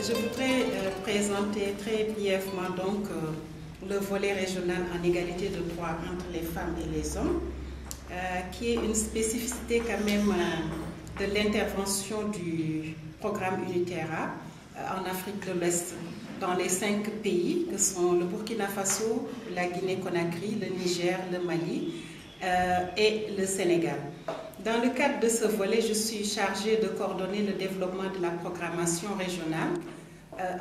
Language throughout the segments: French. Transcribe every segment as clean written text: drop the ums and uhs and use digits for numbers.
Je voudrais présenter très brièvement donc le volet régional en égalité de droits entre les femmes et les hommes, qui est une spécificité quand même de l'intervention du programme UNITERA en Afrique de l'Ouest, dans les 5 pays que sont le Burkina Faso, la Guinée-Conakry, le Niger, le Mali et le Sénégal. Dans le cadre de ce volet, je suis chargée de coordonner le développement de la programmation régionale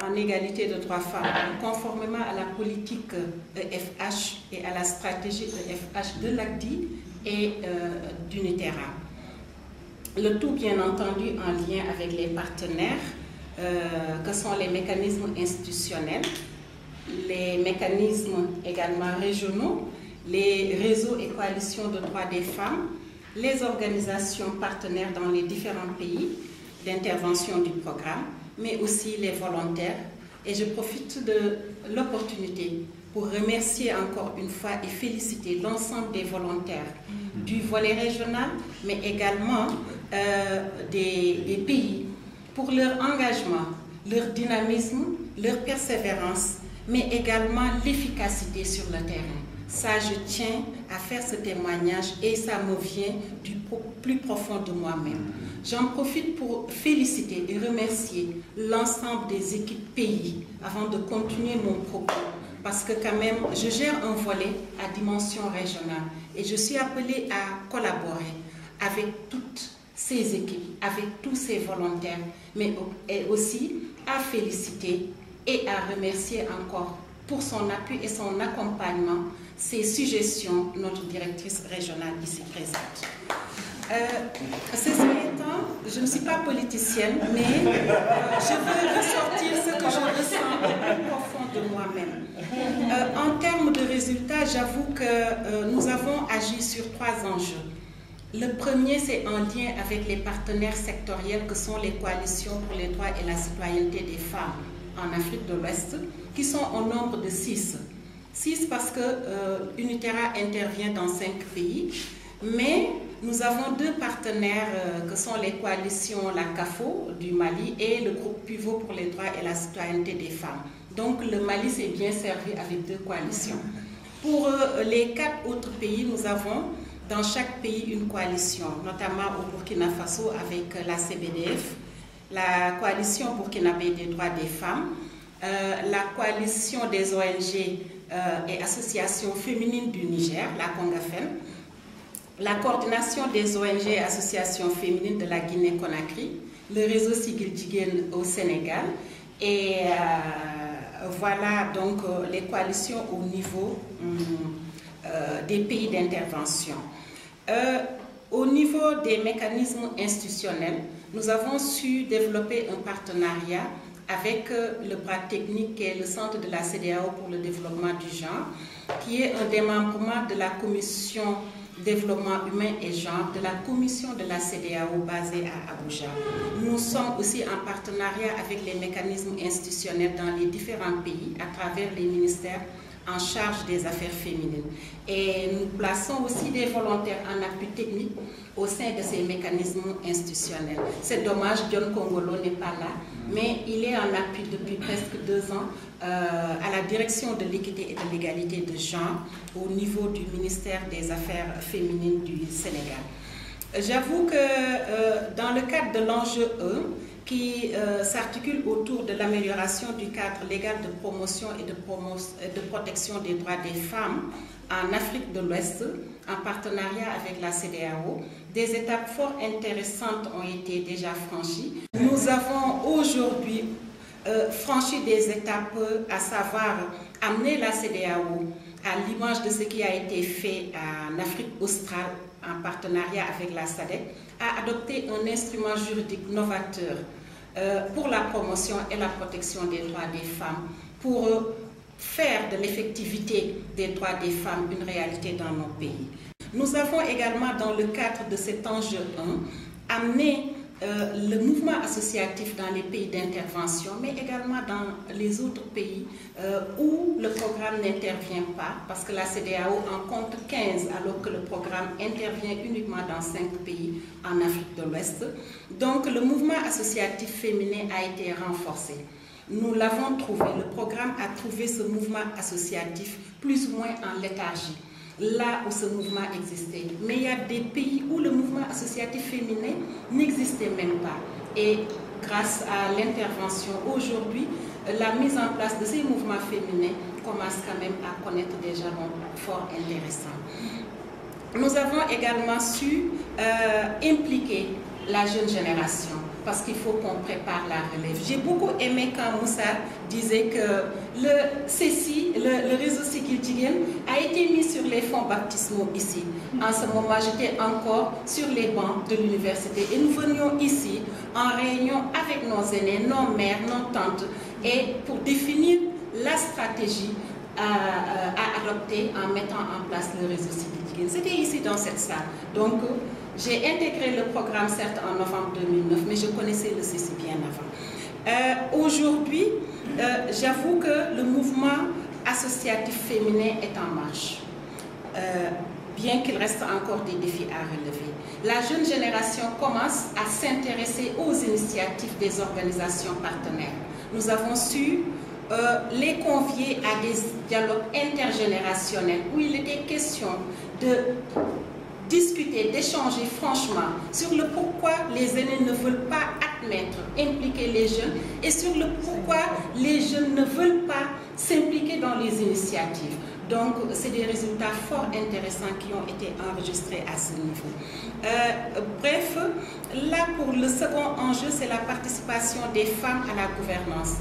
en égalité de droits femmes, conformément à la politique EFH et à la stratégie EFH de l'ACDI et d'UNITERA. Le tout, bien entendu, en lien avec les partenaires que sont les mécanismes institutionnels, les mécanismes également régionaux, les réseaux et coalitions de droits des femmes, les organisations partenaires dans les différents pays d'intervention du programme, mais aussi les volontaires. Et je profite de l'opportunité pour remercier encore une fois et féliciter l'ensemble des volontaires du volet régional, mais également des pays pour leur engagement, leur dynamisme, leur persévérance, mais également l'efficacité sur le terrain. Ça, je tiens à faire ce témoignage et ça me vient du plus profond de moi-même. J'en profite pour féliciter et remercier l'ensemble des équipes pays avant de continuer mon propos, parce que quand même, je gère un volet à dimension régionale et je suis appelée à collaborer avec toutes ces équipes, avec tous ces volontaires, mais aussi à féliciter et à remercier encore pour son appui et son accompagnement, ses suggestions, notre directrice régionale ici présente. Ceci étant, je ne suis pas politicienne, mais je veux ressortir ce que je ressens au plus profond de moi-même. En termes de résultats, j'avoue que nous avons agi sur 3 enjeux. Le premier, c'est en lien avec les partenaires sectoriels que sont les coalitions pour les droits et la citoyenneté des femmes en Afrique de l'Ouest, qui sont au nombre de 6. 6 parce que UNITERA intervient dans 5 pays, mais nous avons 2 partenaires que sont les coalitions, la CAFO du Mali et le groupe Pivot pour les droits et la citoyenneté des femmes. Donc le Mali s'est bien servi avec 2 coalitions. Pour les 4 autres pays, nous avons dans chaque pays une coalition, notamment au Burkina Faso avec la CBDF, la coalition burkinabé des droits des femmes, la coalition des ONG et associations féminines du Niger, la CONGAFEN, la coordination des ONG et associations féminines de la Guinée-Conakry, le réseau Sigil Jigéen au Sénégal, et voilà donc les coalitions au niveau des pays d'intervention. Au niveau des mécanismes institutionnels, nous avons su développer un partenariat avec le bras technique qui est le Centre de la CEDEAO pour le développement du genre, qui est un démembrement de la Commission Développement humain et genre de la Commission de la CEDEAO basée à Abuja. Nous sommes aussi en partenariat avec les mécanismes institutionnels dans les différents pays à travers les ministères en charge des affaires féminines. Et nous plaçons aussi des volontaires en appui technique au sein de ces mécanismes institutionnels. C'est dommage, John Kongolo n'est pas là, mais il est en appui depuis presque 2 ans à la direction de l'équité et de l'égalité de genre au niveau du ministère des Affaires féminines du Sénégal. J'avoue que dans le cadre de l'enjeu 1, qui s'articule autour de l'amélioration du cadre légal de promotion et de protection des droits des femmes en Afrique de l'Ouest, en partenariat avec la CEDEAO, des étapes fort intéressantes ont été déjà franchies. Nous avons aujourd'hui franchi des étapes, à savoir amener la CEDEAO à l'image de ce qui a été fait en Afrique australe en partenariat avec la SADC, à adopter un instrument juridique novateur pour la promotion et la protection des droits des femmes, pour faire de l'effectivité des droits des femmes une réalité dans nos pays. Nous avons également, dans le cadre de cet enjeu 1, amené le mouvement associatif dans les pays d'intervention, mais également dans les autres pays où le programme n'intervient pas, parce que la CEDEAO en compte 15, alors que le programme intervient uniquement dans 5 pays en Afrique de l'Ouest. Donc le mouvement associatif féminin a été renforcé. nous l'avons trouvé, le programme a trouvé ce mouvement associatif plus ou moins en léthargie, là où ce mouvement existait. Mais il y a des pays où le mouvement associatif féminin n'existait même pas. Et grâce à l'intervention aujourd'hui, la mise en place de ces mouvements féminins commence quand même à connaître des jalons fort intéressants. Nous avons également su impliquer la jeune génération parce qu'il faut qu'on prépare la relève. J'ai beaucoup aimé quand Moussa disait que le CECI, le réseau Siggil Jigéen, a été mis sur les fonds baptismaux ici. En ce moment, j'étais encore sur les bancs de l'université et nous venions ici en réunion avec nos aînés, nos mères, nos tantes, et pour définir la stratégie à adopter en mettant en place le réseau Siggil Jigéen. C'était ici dans cette salle. Donc, j'ai intégré le programme, certes, en novembre 2009, mais je connaissais le CECI bien avant. Aujourd'hui, j'avoue que le mouvement associatif féminin est en marche, bien qu'il reste encore des défis à relever. La jeune génération commence à s'intéresser aux initiatives des organisations partenaires. Nous avons su les convier à des dialogues intergénérationnels où il était question de discuter, d'échanger franchement sur le pourquoi les aînés ne veulent pas admettre, impliquer les jeunes et sur le pourquoi les jeunes ne veulent pas s'impliquer dans les initiatives. Donc, c'est des résultats fort intéressants qui ont été enregistrés à ce niveau. Bref, là pour le second enjeu, c'est la participation des femmes à la gouvernance,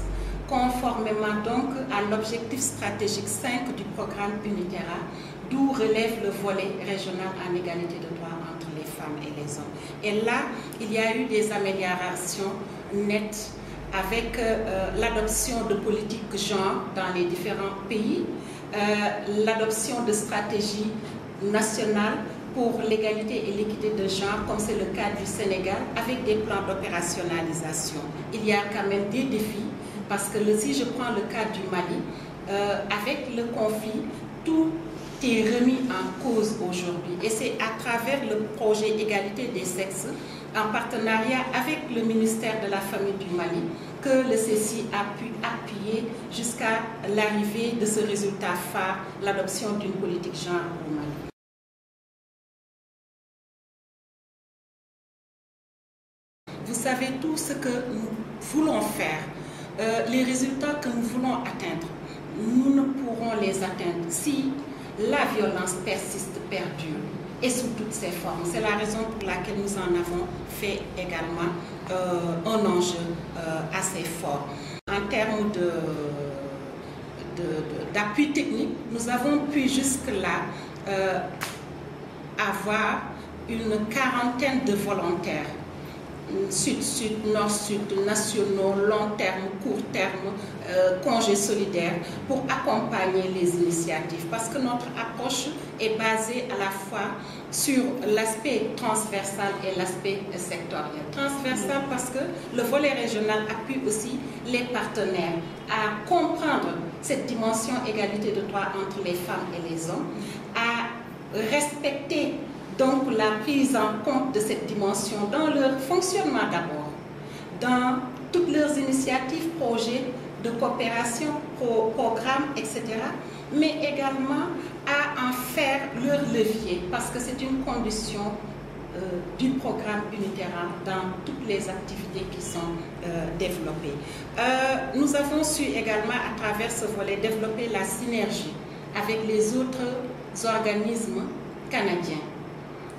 conformément donc à l'objectif stratégique 5 du programme Uniterra, d'où relève le volet régional en égalité de droits entre les femmes et les hommes. Et là, il y a eu des améliorations nettes avec l'adoption de politiques genre dans les différents pays, l'adoption de stratégies nationales pour l'égalité et l'équité de genre, comme c'est le cas du Sénégal, avec des plans d'opérationnalisation. Il y a quand même des défis, parce que si je prends le cas du Mali, avec le conflit, tout est remis en cause aujourd'hui. Et c'est à travers le projet Égalité des sexes, en partenariat avec le ministère de la Famille du Mali, que le CECI a pu appuyer jusqu'à l'arrivée de ce résultat phare, l'adoption d'une politique genre au Mali. Vous savez tout ce que nous voulons faire, les résultats que nous voulons atteindre, nous ne pourrons les atteindre si la violence persiste, perdure, et sous toutes ses formes. C'est la raison pour laquelle nous en avons fait également un enjeu assez fort. En termes d'appui technique, nous avons pu jusque-là avoir une quarantaine de volontaires, sud-sud, nord-sud, nationaux, long terme, court terme, congés solidaires, pour accompagner les initiatives. Parce que notre approche est basée à la fois sur l'aspect transversal et l'aspect sectoriel. Transversal parce que le volet régional appuie aussi les partenaires à comprendre cette dimension égalité de droits entre les femmes et les hommes, à respecter donc la prise en compte de cette dimension dans leur fonctionnement d'abord, dans toutes leurs initiatives, projets de coopération, programmes, etc., mais également à en faire leur levier, parce que c'est une condition du programme Uniterra dans toutes les activités qui sont développées. Nous avons su également, à travers ce volet, développer la synergie avec les autres organismes canadiens.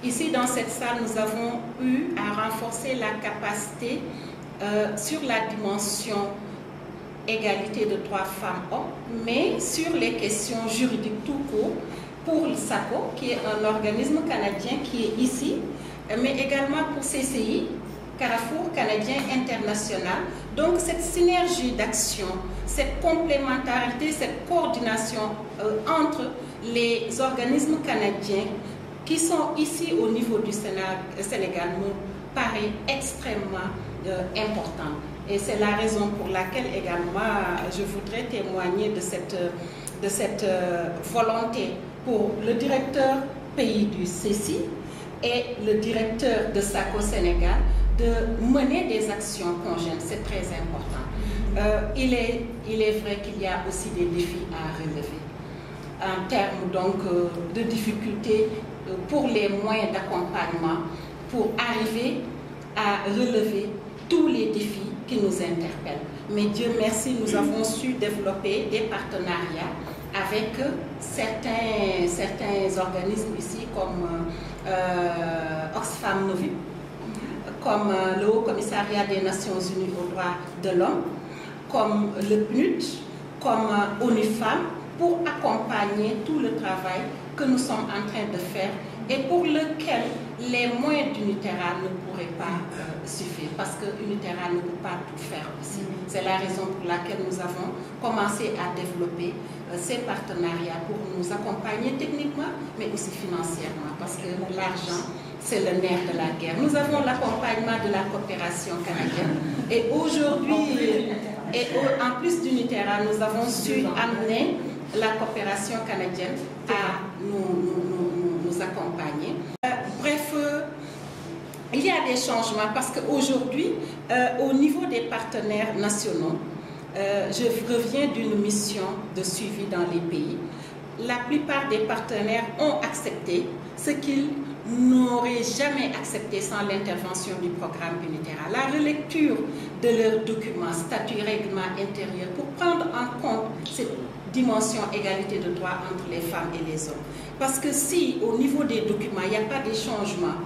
Ici, dans cette salle, nous avons eu à renforcer la capacité sur la dimension égalité de droits femmes-hommes, mais sur les questions juridiques tout court, pour le SACO, qui est un organisme canadien qui est ici, mais également pour CCI, Carrefour Canadien International. Donc cette synergie d'action, cette complémentarité, cette coordination entre les organismes canadiens qui sont ici au niveau du Sénégal me paraît extrêmement important. Et c'est la raison pour laquelle également je voudrais témoigner de cette volonté pour le directeur pays du CECI et le directeur de SACO Sénégal de mener des actions conjointes, c'est très important. Il est vrai qu'il y a aussi des défis à relever en termes donc de difficultés pour les moyens d'accompagnement pour arriver à relever tous les défis qui nous interpellent. Mais Dieu merci, nous avons su développer des partenariats avec certains organismes ici comme Oxfam Novib, comme le Haut Commissariat des Nations Unies aux droits de l'homme, comme le PNUD, comme ONU Femmes, pour accompagner tout le travail que nous sommes en train de faire et pour lequel les moyens d'Uniterra ne pourraient pas suffire, parce que Uniterra ne peut pas tout faire aussi. C'est la raison pour laquelle nous avons commencé à développer ces partenariats pour nous accompagner techniquement, mais aussi financièrement, parce que l'argent, c'est le nerf de la guerre. Nous avons l'accompagnement de la coopération canadienne et aujourd'hui, en plus d'Uniterra, nous avons su amener la coopération canadienne à nous accompagner. Bref, il y a des changements parce qu'aujourd'hui, au niveau des partenaires nationaux, je reviens d'une mission de suivi dans les pays. La plupart des partenaires ont accepté ce qu'ils n'auraient jamais accepté sans l'intervention du programme Uniterra. La relecture de leurs documents, statut, règlement intérieur, pour prendre en compte cette dimension égalité de droits entre les femmes et les hommes. Parce que si au niveau des documents, il n'y a pas de changements,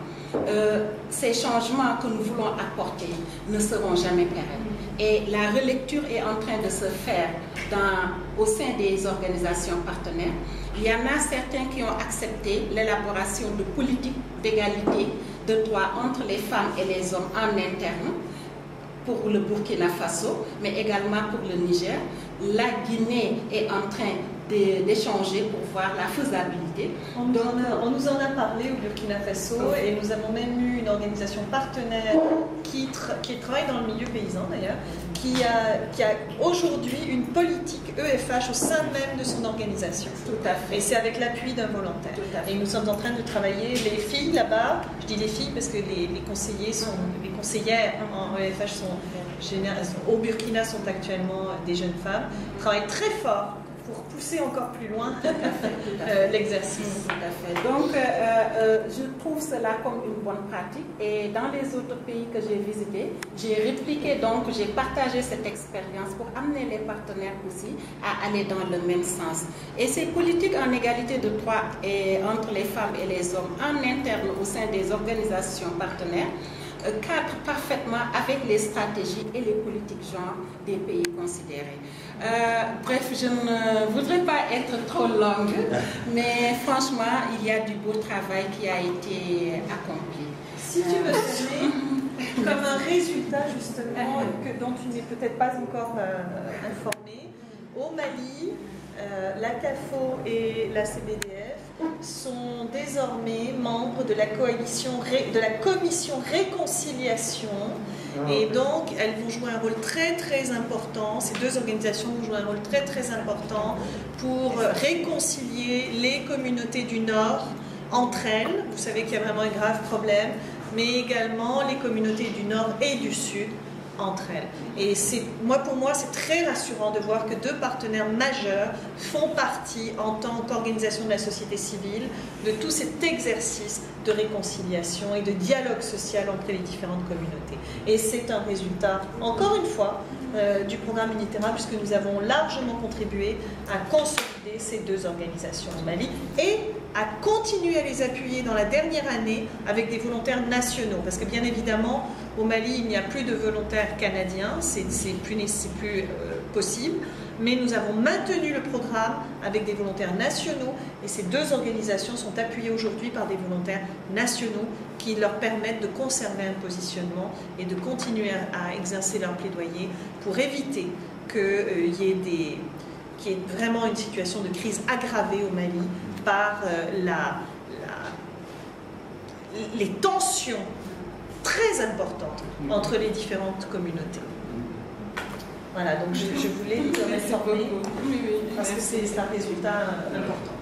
ces changements que nous voulons apporter ne seront jamais pérennes. Et la relecture est en train de se faire au sein des organisations partenaires. Il y en a certains qui ont accepté l'élaboration de politiques d'égalité de droits entre les femmes et les hommes en interne pour le Burkina Faso, mais également pour le Niger. La Guinée est en train d'échanger pour voir la faisabilité. On nous en a parlé au Burkina Faso et nous avons même eu une organisation partenaire qui travaille dans le milieu paysan d'ailleurs, qui a aujourd'hui une politique EFH au sein même de son organisation. Tout à fait. Et c'est avec l'appui d'un volontaire. Et nous sommes en train de travailler, les filles là-bas, je dis les filles parce que les conseillères en EFH au Burkina sont actuellement des jeunes femmes, travaillent très fort pour pousser encore plus loin l'exercice. Tout à fait. Donc, je trouve cela comme une bonne pratique. Et dans les autres pays que j'ai visités, j'ai répliqué, donc j'ai partagé cette expérience pour amener les partenaires aussi à aller dans le même sens. Et ces politiques en égalité de droits entre les femmes et les hommes en interne au sein des organisations partenaires cadre parfaitement avec les stratégies et les politiques genre des pays considérés. Bref, je ne voudrais pas être trop longue, mais franchement, il y a du beau travail qui a été accompli. Si tu veux donner comme un résultat justement dont tu n'es peut-être pas encore informé, au Mali, la CAFO et la CBDF sont désormais membres de la commission réconciliation et donc elles vont jouer un rôle très très important, ces deux organisations vont jouer un rôle très très important pour réconcilier les communautés du Nord entre elles. Vous savez qu'il y a vraiment un grave problème, mais également les communautés du Nord et du Sud entre elles. Et pour moi, c'est très rassurant de voir que deux partenaires majeurs font partie, en tant qu'organisation de la société civile, de tout cet exercice de réconciliation et de dialogue social entre les différentes communautés. Et c'est un résultat, encore une fois, du programme Uniterra, puisque nous avons largement contribué à consolider ces deux organisations au Mali et à continuer à les appuyer dans la dernière année avec des volontaires nationaux. Parce que bien évidemment, au Mali, il n'y a plus de volontaires canadiens, c'est plus possible. Mais nous avons maintenu le programme avec des volontaires nationaux et ces deux organisations sont appuyées aujourd'hui par des volontaires nationaux qui leur permettent de conserver un positionnement et de continuer à exercer leur plaidoyer pour éviter qu'il y ait vraiment une situation de crise aggravée au Mali par les tensions très importantes entre les différentes communautés. Voilà, donc je voulais te informer parce que c'est un résultat important.